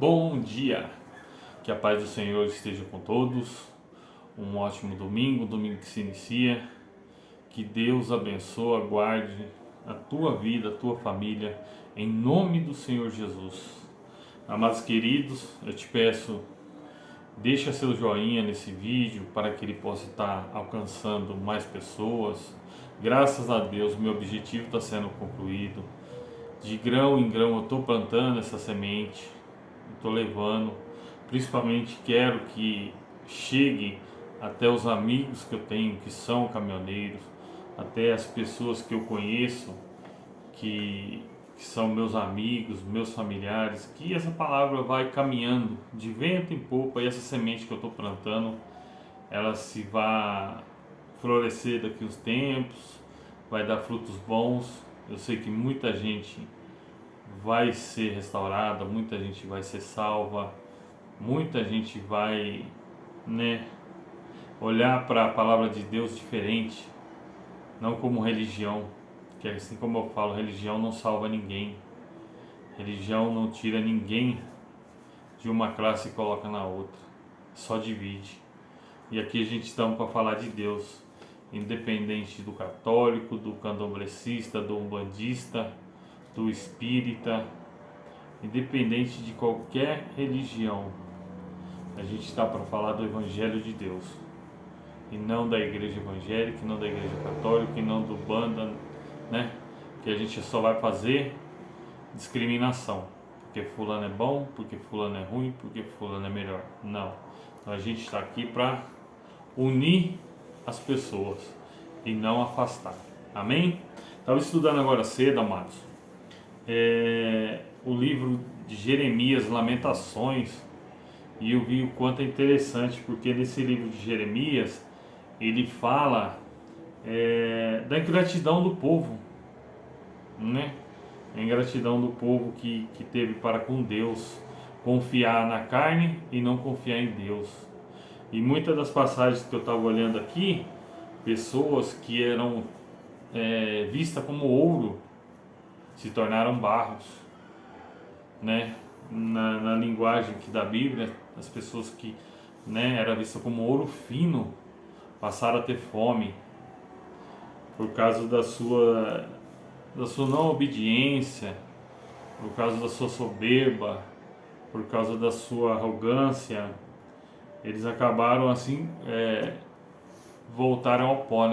Bom dia, que a paz do Senhor esteja com todos, um ótimo domingo, domingo que se inicia, que Deus abençoe, guarde a tua vida, a tua família, em nome do Senhor Jesus. Amados queridos, eu te peço, deixa seu joinha nesse vídeo para que ele possa estar alcançando mais pessoas. Graças a Deus, meu objetivo está sendo concluído. De grão em grão eu estou plantando essa semente, estou levando, principalmente quero que chegue até os amigos que eu tenho que são caminhoneiros, até as pessoas que eu conheço que são meus amigos, meus familiares, que essa palavra vai caminhando de vento em popa e essa semente que eu estou plantando, ela se vai florescer daqui uns tempos, vai dar frutos bons. Eu sei que muita gente vai ser restaurada, muita gente vai ser salva, muita gente vai, olhar para a palavra de Deus diferente, não como religião, que assim como eu falo, religião não salva ninguém, religião não tira ninguém de uma classe e coloca na outra, só divide. E aqui a gente estamos para falar de Deus, independente do católico, do candomblessista, do umbandista, do espírita, independente de qualquer religião, a gente está para falar do Evangelho de Deus e não da igreja evangélica, e não da igreja católica, e não do banda, que a gente só vai fazer discriminação, porque fulano é bom, porque fulano é ruim, porque fulano é melhor. Não, então a gente está aqui para unir as pessoas e não afastar. Amém? Estava estudando agora cedo, amados, o livro de Jeremias, Lamentações, e eu vi o quanto é interessante, porque nesse livro de Jeremias ele fala da ingratidão do povo, a ingratidão do povo que teve para com Deus, confiar na carne e não confiar em Deus. E muitas das passagens que eu estava olhando aqui, pessoas que eram vistas como ouro se tornaram barros, na linguagem que da Bíblia, as pessoas que era vista como ouro fino passaram a ter fome por causa da sua não obediência, por causa da sua soberba, por causa da sua arrogância. Eles acabaram assim, voltaram ao pó,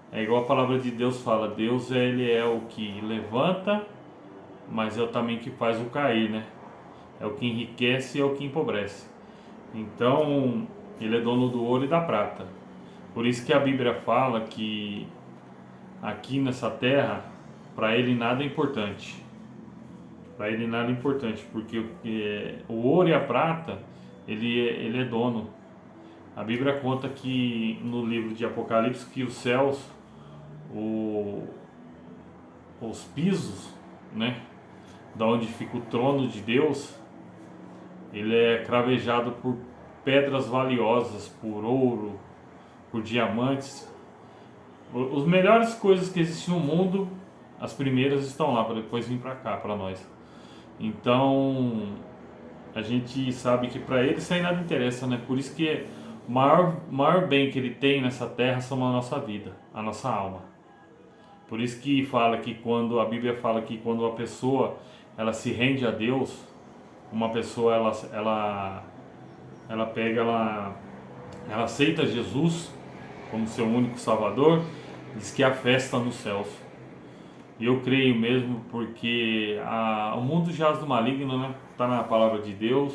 É igual a palavra de Deus fala, Deus ele é o que levanta, mas é o também que faz o cair, É o que enriquece e é o que empobrece. Então, ele é dono do ouro e da prata. Por isso que a Bíblia fala que aqui nessa terra, para ele nada é importante. Para ele nada é importante, porque o ouro e a prata, ele é dono. A Bíblia conta que no livro de Apocalipse que os céus, os pisos, da onde fica o trono de Deus, ele é cravejado por pedras valiosas, por ouro, por diamantes. As melhores coisas que existem no mundo, as primeiras estão lá para depois vir para cá, para nós. Então, a gente sabe que para ele isso aí nada interessa, Por isso que o maior bem que ele tem nessa terra são a nossa vida, a nossa alma. Por isso que fala que quando a Bíblia fala que quando uma pessoa ela se rende a Deus, uma pessoa ela pega, ela aceita Jesus como seu único Salvador, diz que há festa nos céus. E eu creio mesmo, porque o mundo jaz do maligno, Está na palavra de Deus.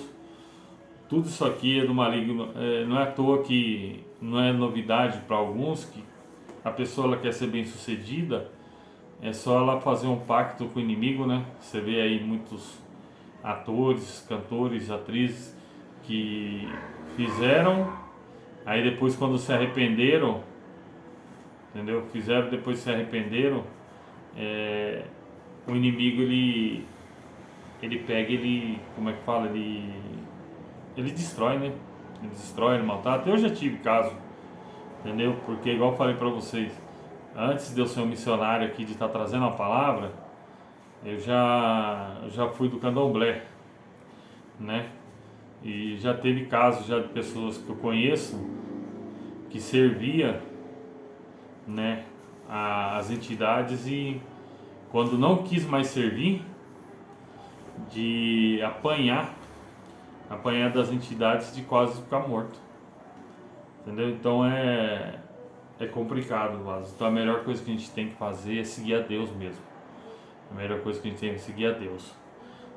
Tudo isso aqui é do maligno. Não é à toa que não é novidade para alguns que a pessoa ela quer ser bem sucedida, é só ela fazer um pacto com o inimigo, Você vê aí muitos atores, cantores, atrizes que fizeram, aí depois quando se arrependeram, entendeu? Fizeram, depois se arrependeram, o inimigo ele pega, como é que fala, ele destrói, Ele destrói, ele maltrata. Eu já tive caso, entendeu? Porque igual eu falei pra vocês, antes de eu ser um missionário aqui, de estar trazendo a palavra, eu já fui do candomblé, né? E já teve casos já de pessoas que eu conheço que servia, né, as entidades e quando não quis mais servir, de apanhar das entidades de quase ficar morto, entendeu? Então é complicado, mas então a melhor coisa que a gente tem que fazer é seguir a Deus mesmo. A melhor coisa que a gente tem que seguir a Deus.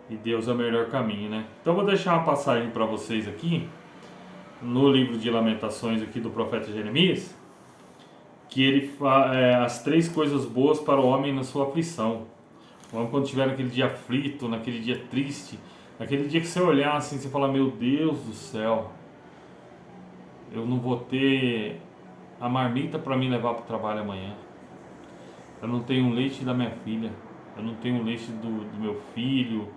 E Deus é o melhor caminho, né? Então eu vou deixar uma passagem para vocês aqui no livro de Lamentações aqui do profeta Jeremias, que ele as 3 coisas boas para o homem na sua aflição. O homem, quando estiver naquele dia aflito, naquele dia triste, naquele dia que você olhar assim, você fala: meu Deus do céu, eu não vou ter a marmita para me levar para o trabalho amanhã, eu não tenho o leite da minha filha, eu não tenho o leite do meu filho,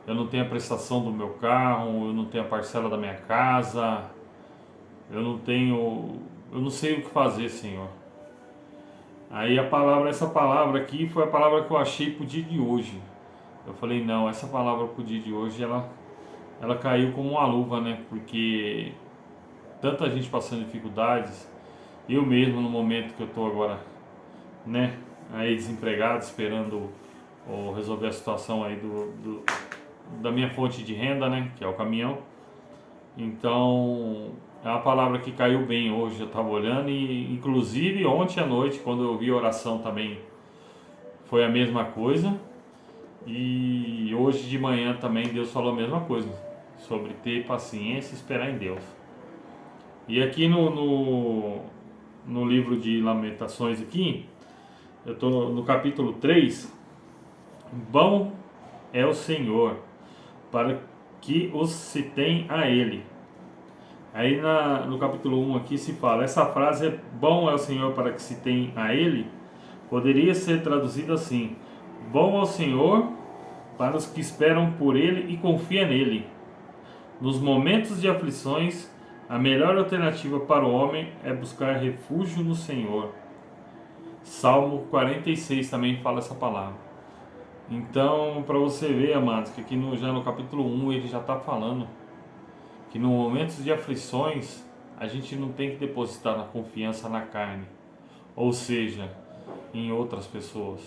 eu não tenho a prestação do meu carro, eu não tenho a parcela da minha casa, eu não sei o que fazer, Senhor. Aí essa palavra aqui foi a palavra que eu achei pro dia de hoje. Eu falei: não, essa palavra pro dia de hoje, ela caiu como uma luva, né? Porque tanta gente passando dificuldades, eu mesmo no momento que eu tô agora, né, aí desempregado, esperando resolver a situação aí da minha fonte de renda, né, que é o caminhão. Então é uma palavra que caiu bem hoje, eu estava olhando, e inclusive ontem à noite, quando eu vi a oração também, foi a mesma coisa. E hoje de manhã também Deus falou a mesma coisa, sobre ter paciência e esperar em Deus. E aqui no livro de Lamentações aqui, eu estou no capítulo 3. Bom é o Senhor para que os se tem a Ele. Aí no capítulo 1 aqui se fala, essa frase é: bom é o Senhor para que se tem a Ele, poderia ser traduzida assim: bom é o Senhor para os que esperam por Ele e confiam nele. Nos momentos de aflições, a melhor alternativa para o homem é buscar refúgio no Senhor. Salmo 46 também fala essa palavra. Então, para você ver, amados, que aqui já no capítulo 1 ele já está falando que no momentos de aflições a gente não tem que depositar na confiança na carne, ou seja, em outras pessoas.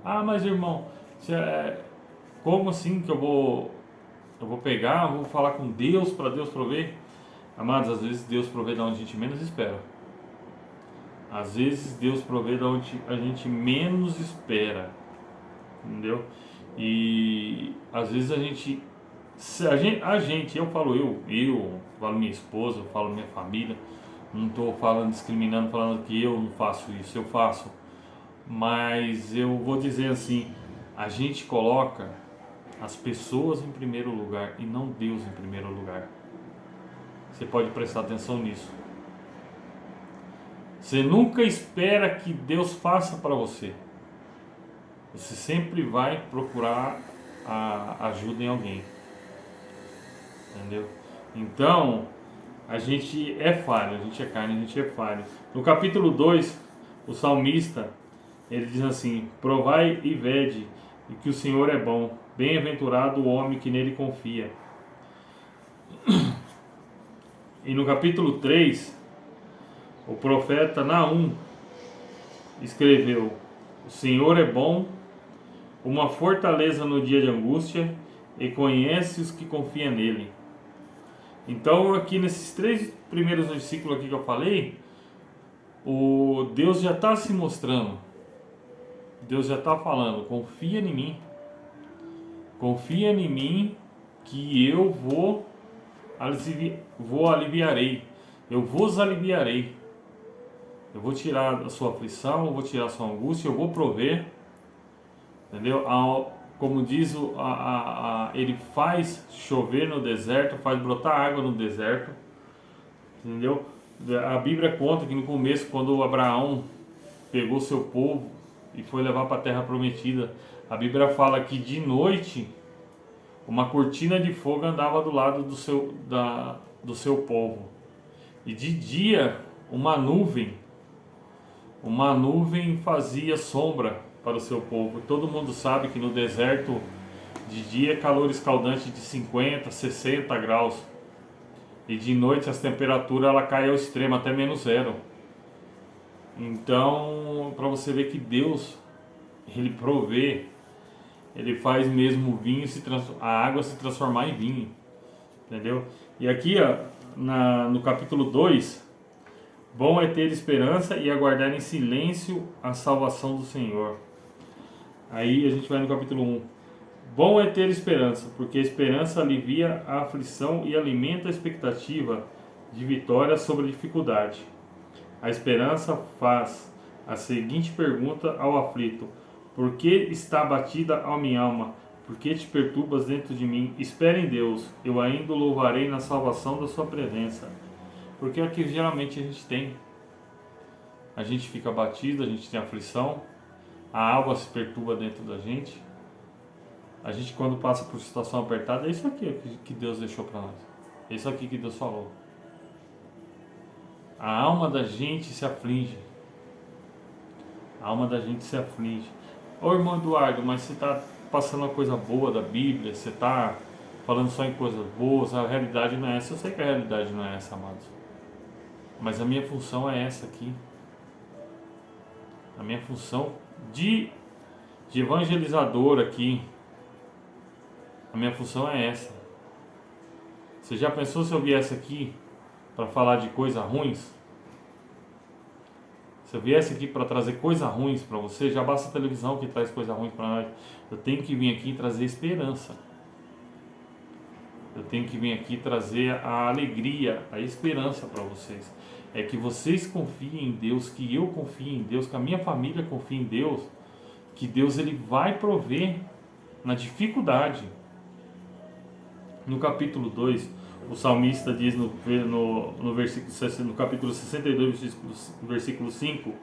Ah, mas irmão, como assim que eu vou pegar, vou falar com Deus para Deus prover? Amados, às vezes Deus provê da onde a gente menos espera. Às vezes Deus provê da onde a gente menos espera, entendeu? E às vezes eu falo minha esposa, eu falo minha família, não estou falando discriminando, falando que eu não faço isso, eu faço, mas eu vou dizer assim, a gente coloca as pessoas em primeiro lugar e não Deus em primeiro lugar. Você pode prestar atenção nisso. Você nunca espera que Deus faça para você. Você sempre vai procurar a ajuda em alguém. Entendeu? Então, a gente é falho, a gente é carne, a gente é falho. No capítulo 2, o salmista, ele diz assim: provai e vede e que o Senhor é bom, bem-aventurado o homem que nele confia. E no capítulo 3, o profeta Naum escreveu: o Senhor é bom, uma fortaleza no dia de angústia, e conhece os que confiam nele. Então, aqui nesses 3 primeiros versículos aqui que eu falei, o Deus já está se mostrando. Deus já está falando: confia em mim. Confia em mim que eu aliviarei. Eu vos aliviarei. Eu vou tirar a sua aflição, eu vou tirar a sua angústia, eu vou prover. Entendeu? Como diz, ele faz chover no deserto, faz brotar água no deserto. Entendeu? A Bíblia conta que no começo, quando Abraão pegou seu povo e foi levar para a terra prometida, a Bíblia fala que de noite uma cortina de fogo andava do lado do seu povo, e de dia uma nuvem fazia sombra para o seu povo. Todo mundo sabe que no deserto De dia, calor escaldante de 50, 60 graus. E de noite, as temperaturas ela cai ao extremo, até -0. Então, para você ver que Deus, Ele provê, Ele faz mesmo o vinho a água se transformar em vinho. Entendeu? E aqui, ó, no capítulo 2, bom é ter esperança e aguardar em silêncio a salvação do Senhor. Aí a gente vai no capítulo 1. Bom é ter esperança, porque a esperança alivia a aflição e alimenta a expectativa de vitória sobre a dificuldade. A esperança faz a seguinte pergunta ao aflito: por que está abatida a minha alma? Por que te perturbas dentro de mim? Espere em Deus, eu ainda o louvarei na salvação da sua presença. Porque é o que geralmente a gente tem. A gente fica abatido, a gente tem aflição, a alma se perturba dentro da gente. A gente, quando passa por situação apertada, é isso aqui que Deus deixou para nós. É isso aqui que Deus falou. A alma da gente se aflige. A alma da gente se aflige. Ô irmão Eduardo, mas você está passando uma coisa boa da Bíblia, você está falando só em coisas boas, a realidade não é essa. Eu sei que a realidade não é essa, amados. Mas a minha função é essa aqui. A minha função de evangelizador aqui, a minha função é essa. Você já pensou se eu viesse aqui para falar de coisas ruins? Se eu viesse aqui para trazer coisas ruins para você, já basta a televisão que traz coisas ruins para nós. Eu tenho que vir aqui trazer esperança. Eu tenho que vir aqui trazer a alegria, a esperança para vocês. É que vocês confiem em Deus, que eu confie em Deus, que a minha família confie em Deus, que Deus ele vai prover na dificuldade. No capítulo 2, o salmista diz no capítulo 62, versículo 5, o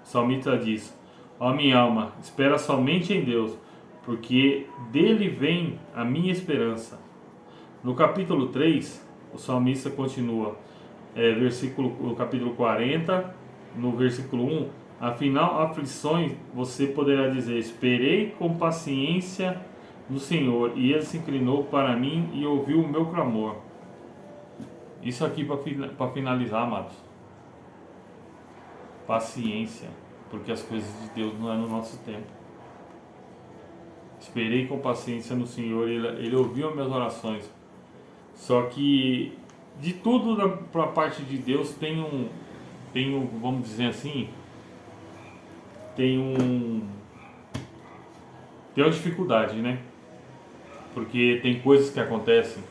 salmista diz: ó minha alma, espera somente em Deus, porque dele vem a minha esperança. No capítulo 3, o salmista continua, no capítulo 40, no versículo 1, afinal, aflições, você poderá dizer: esperei com paciência no Senhor, e Ele se inclinou para mim e ouviu o meu clamor. Isso aqui para finalizar, amados. Paciência, porque as coisas de Deus não é no nosso tempo. Esperei com paciência no Senhor, Ele ouviu as minhas orações. Só que de tudo para a parte de Deus tem vamos dizer assim, tem uma dificuldade, né? Porque tem coisas que acontecem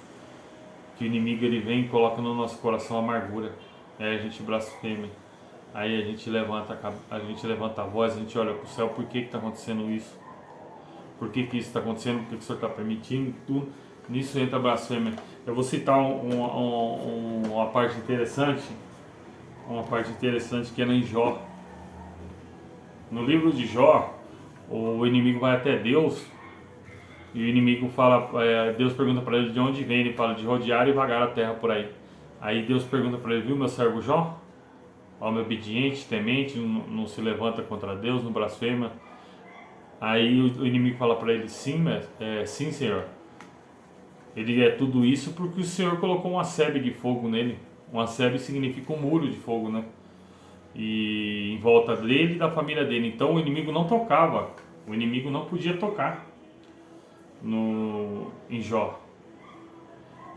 que o inimigo ele vem e coloca no nosso coração amargura. Aí a gente blasfema. Aí a gente levanta a voz, a gente olha para o céu: por que está acontecendo isso? Por que isso está acontecendo? Por que o Senhor está permitindo? Tudo nisso entra a blasfêmia. Eu vou citar uma parte interessante. Uma parte interessante que é em Jó. No livro de Jó, o inimigo vai até Deus. E o inimigo fala, Deus pergunta para ele de onde vem. Ele fala: de rodear e vagar a terra por aí. Aí Deus pergunta para ele: viu meu servo Jó? Homem obediente, temente, não se levanta contra Deus, não blasfema. Aí o inimigo fala para ele: sim, sim, Senhor. Ele é tudo isso porque o Senhor colocou uma sebe de fogo nele. Uma sebe significa um muro de fogo, né? E em volta dele e da família dele. Então o inimigo não tocava. O inimigo não podia tocar em Jó.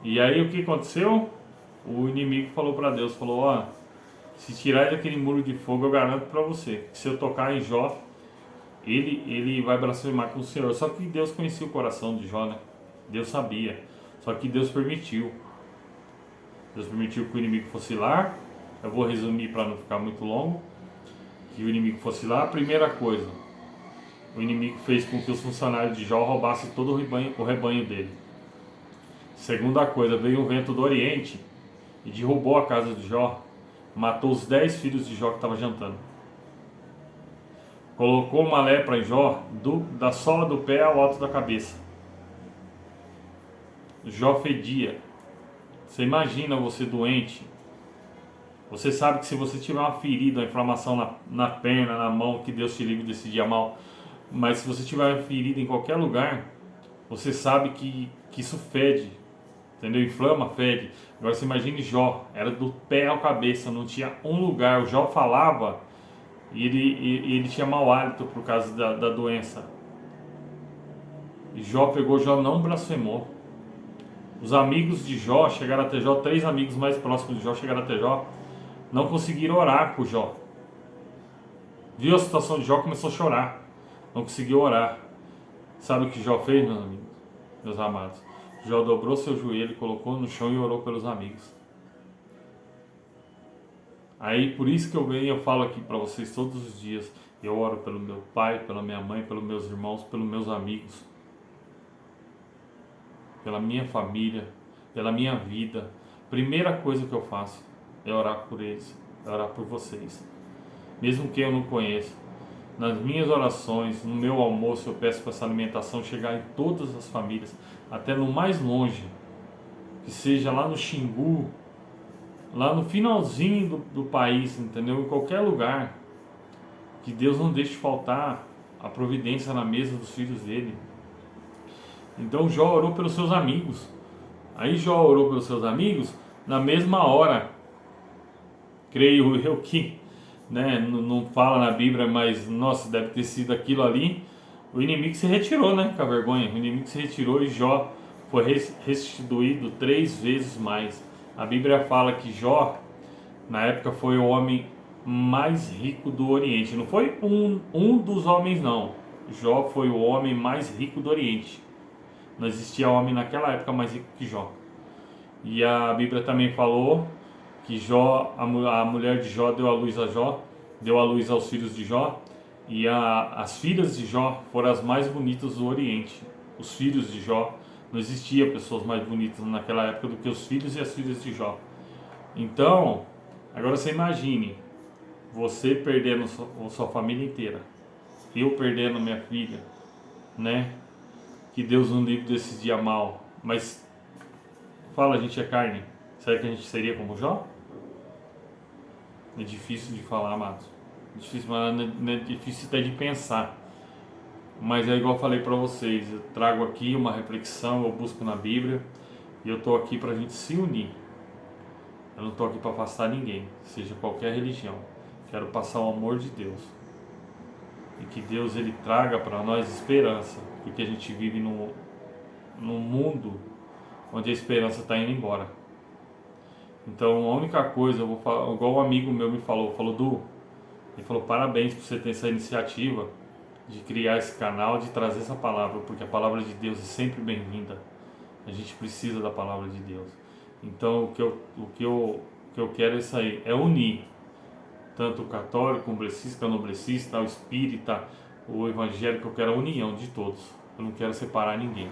E aí o que aconteceu? O inimigo falou para Deus, falou: ó, se tirar daquele muro de fogo, eu garanto para você que se eu tocar em Jó, ele vai blasfemar com o Senhor. Só que Deus conhecia o coração de Jó, né? Deus sabia. Só que Deus permitiu. Deus permitiu que o inimigo fosse lá. Eu vou resumir para não ficar muito longo. Que o inimigo fosse lá. Primeira coisa, o inimigo fez com que os funcionários de Jó roubassem todo o rebanho dele. Segunda coisa, veio um vento do Oriente e derrubou a casa de Jó. Matou os 10 filhos de Jó que estavam jantando. Colocou uma lepra em Jó da sola do pé ao alto da cabeça. Jó fedia. Você imagina você doente. Você sabe que se você tiver uma ferida, uma inflamação na perna, na mão, que Deus te livre desse dia mal. Mas se você tiver uma ferida em qualquer lugar, você sabe que isso fede, entendeu? Inflama, fede. Agora você imagine Jó, era do pé à cabeça, não tinha um lugar. O Jó falava e ele tinha mau hálito por causa da doença. E Jó não blasfemou. Os amigos de Jó chegaram até Jó, 3 amigos mais próximos de Jó chegaram até Jó, não conseguiram orar por Jó. Viu a situação de Jó, começou a chorar, não conseguiu orar. Sabe o que Jó fez, meus amigos, meus amados? Jó dobrou seu joelho, colocou no chão e orou pelos amigos. Aí por isso que eu venho e eu falo aqui para vocês todos os dias. Eu oro pelo meu pai, pela minha mãe, pelos meus irmãos, pelos meus amigos, pela minha família, pela minha vida. Primeira coisa que eu faço é orar por eles, é orar por vocês. Mesmo que eu não conheça, nas minhas orações, no meu almoço, eu peço para essa alimentação chegar em todas as famílias, até no mais longe, que seja lá no Xingu, lá no finalzinho do país, entendeu? Em qualquer lugar, que Deus não deixe faltar a providência na mesa dos filhos dele. Então Jó orou pelos seus amigos. Aí Jó orou pelos seus amigos, na mesma hora, creio eu que, né, não fala na Bíblia, mas nossa, deve ter sido aquilo ali. O inimigo se retirou, né, com a vergonha. O inimigo se retirou e Jó foi restituído 3 vezes mais. A Bíblia fala que Jó, na época, foi o homem mais rico do Oriente. Não foi um dos homens, não. Jó foi o homem mais rico do Oriente. Não existia homem naquela época mais rico que Jó. E a Bíblia também falou que Jó, a mulher de Jó deu à luz aos filhos de Jó, e as filhas de Jó foram as mais bonitas do Oriente. Os filhos de Jó, não existia pessoas mais bonitas naquela época do que os filhos e as filhas de Jó. Então, agora você imagine, você perdendo sua família inteira, eu perdendo minha filha, né? Que Deus não livre desse dia mal. Mas fala, a gente é carne, será que a gente seria como Jó? É difícil de falar, amados. É difícil, mas é difícil até de pensar. Mas é igual eu falei para vocês, eu trago aqui uma reflexão, eu busco na Bíblia, e eu estou aqui para a gente se unir. Eu não estou aqui para afastar ninguém, seja qualquer religião. Quero passar o amor de Deus. E que Deus ele traga para nós esperança, porque a gente vive num mundo onde a esperança está indo embora. Então a única coisa, eu vou falar, igual um amigo meu me falou, Du, ele falou, parabéns por você ter essa iniciativa de criar esse canal, de trazer essa palavra, porque a palavra de Deus é sempre bem-vinda. A gente precisa da palavra de Deus. Então o que eu quero é isso aí, é unir tanto o católico, o umbrecista, o canobrecista, o espírita, o evangélico. Eu quero a união de todos. Eu não quero separar ninguém,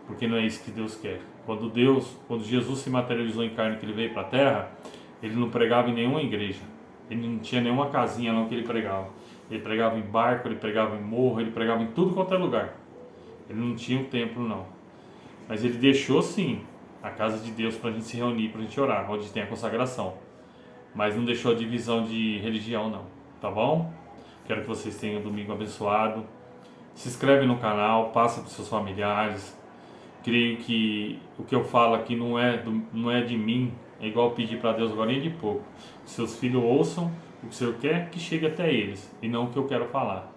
porque não é isso que Deus quer. Quando Jesus se materializou em carne, que ele veio para a terra, ele não pregava em nenhuma igreja, ele não tinha nenhuma casinha não que ele pregava. Ele pregava em barco, ele pregava em morro, ele pregava em tudo quanto é lugar. Ele não tinha um templo não, mas ele deixou sim a casa de Deus para a gente se reunir, para a gente orar, onde tem a consagração, mas não deixou a divisão de religião não, tá bom? Quero que vocês tenham um domingo abençoado. Se inscreve no canal, passa para os seus familiares. Creio que o que eu falo aqui não é de mim, é igual pedir para Deus agora de pouco. Seus filhos ouçam o que o Senhor quer que chegue até eles, e não o que eu quero falar.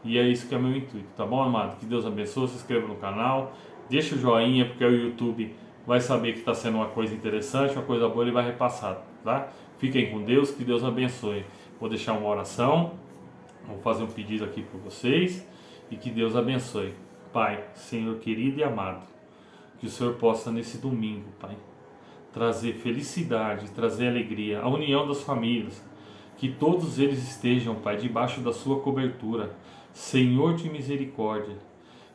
E é isso que é meu intuito, tá bom, amado? Que Deus abençoe, se inscreva no canal, deixa o joinha, porque o YouTube vai saber que está sendo uma coisa interessante, uma coisa boa, ele vai repassar, tá? Fiquem com Deus, que Deus abençoe. Vou deixar uma oração, vou fazer um pedido aqui para vocês, e que Deus abençoe. Pai, Senhor querido e amado, que o Senhor possa nesse domingo, Pai, trazer felicidade, trazer alegria, a união das famílias, que todos eles estejam, Pai, debaixo da sua cobertura. Senhor de misericórdia,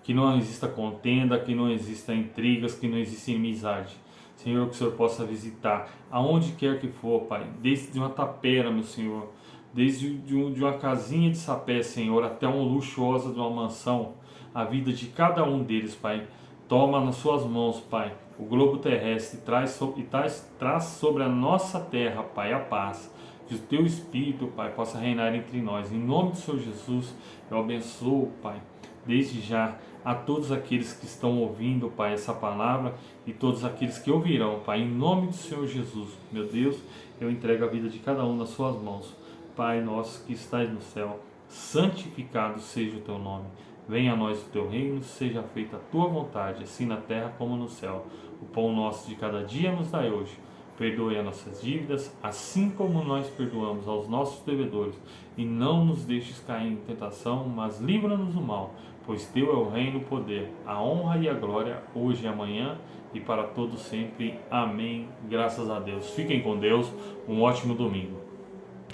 que não exista contenda, que não exista intrigas, que não exista inimizade. Senhor, que o Senhor possa visitar aonde quer que for, Pai, desde uma tapera, meu Senhor, desde de uma casinha de sapé, Senhor, até uma luxuosa de uma mansão, a vida de cada um deles, Pai. Toma nas suas mãos, Pai, o globo terrestre, traz sobre a nossa terra, Pai, a paz. Que o Teu Espírito, Pai, possa reinar entre nós. Em nome do Senhor Jesus, eu abençoo, Pai, desde já a todos aqueles que estão ouvindo, Pai, essa palavra e todos aqueles que ouvirão, Pai, em nome do Senhor Jesus. Meu Deus, eu entrego a vida de cada um nas suas mãos. Pai nosso que estás no céu, santificado seja o teu nome. Venha a nós o teu reino, seja feita a tua vontade, assim na terra como no céu. O pão nosso de cada dia nos dai hoje. Perdoe as nossas dívidas, assim como nós perdoamos aos nossos devedores. E não nos deixes cair em tentação, mas livra-nos do mal. Pois teu é o reino, o poder, a honra e a glória, hoje e amanhã e para todos sempre. Amém. Graças a Deus. Fiquem com Deus. Um ótimo domingo.